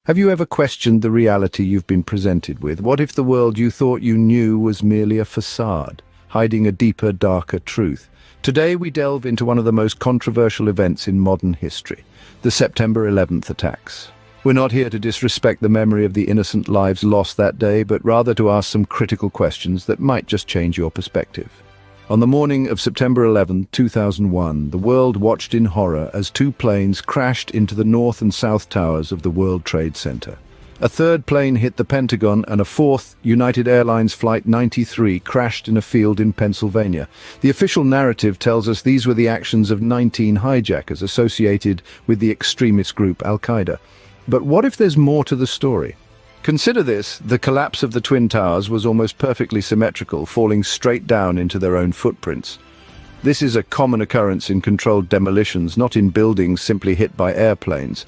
Have you ever questioned the reality you've been presented with? What if the world you thought you knew was merely a facade, hiding a deeper, darker truth? Today we delve into one of the most controversial events in modern history, the September 11th attacks. We're not here to disrespect the memory of the innocent lives lost that day, but rather to ask some critical questions that might just change your perspective. On the morning of September 11, 2001, the world watched in horror as two planes crashed into the north and south towers of the World Trade Center. A third plane hit the Pentagon and a fourth, United Airlines Flight 93, crashed in a field in Pennsylvania. The official narrative tells us these were the actions of 19 hijackers associated with the extremist group Al-Qaeda. But what if there's more to the story? Consider this: the collapse of the Twin Towers was almost perfectly symmetrical, falling straight down into their own footprints. This is a common occurrence in controlled demolitions, not in buildings simply hit by airplanes.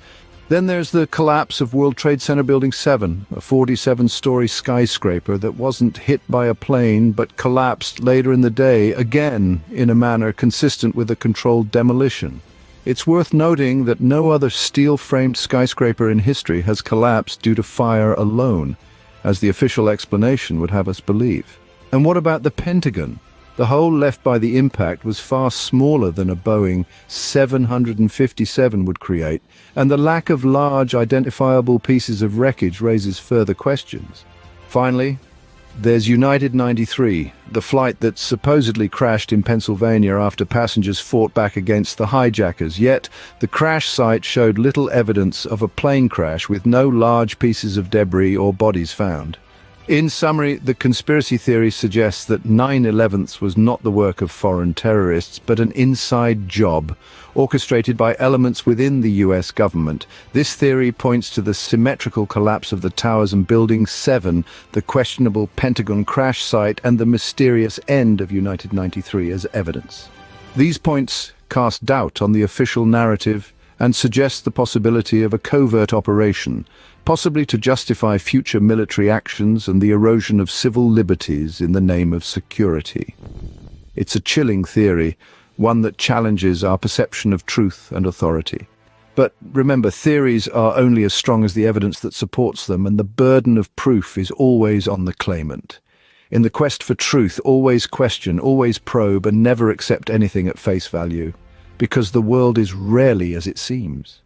Then there's the collapse of World Trade Center Building 7, a 47-story skyscraper that wasn't hit by a plane but collapsed later in the day, again in a manner consistent with a controlled demolition. It's worth noting that no other steel-framed skyscraper in history has collapsed due to fire alone, as the official explanation would have us believe. And what about the Pentagon? The hole left by the impact was far smaller than a Boeing 757 would create, and the lack of large, identifiable pieces of wreckage raises further questions. Finally, there's United 93, the flight that supposedly crashed in Pennsylvania after passengers fought back against the hijackers. Yet, the crash site showed little evidence of a plane crash, with no large pieces of debris or bodies found. In summary, the conspiracy theory suggests that 9/11 was not the work of foreign terrorists, but an inside job orchestrated by elements within the US government. This theory points to the symmetrical collapse of the towers and Building 7, the questionable Pentagon crash site, and the mysterious end of United 93 as evidence. These points cast doubt on the official narrative and suggest the possibility of a covert operation, possibly to justify future military actions and the erosion of civil liberties in the name of security. It's a chilling theory, one that challenges our perception of truth and authority. But remember, theories are only as strong as the evidence that supports them, and the burden of proof is always on the claimant. In the quest for truth, always question, always probe, and never accept anything at face value, because the world is rarely as it seems.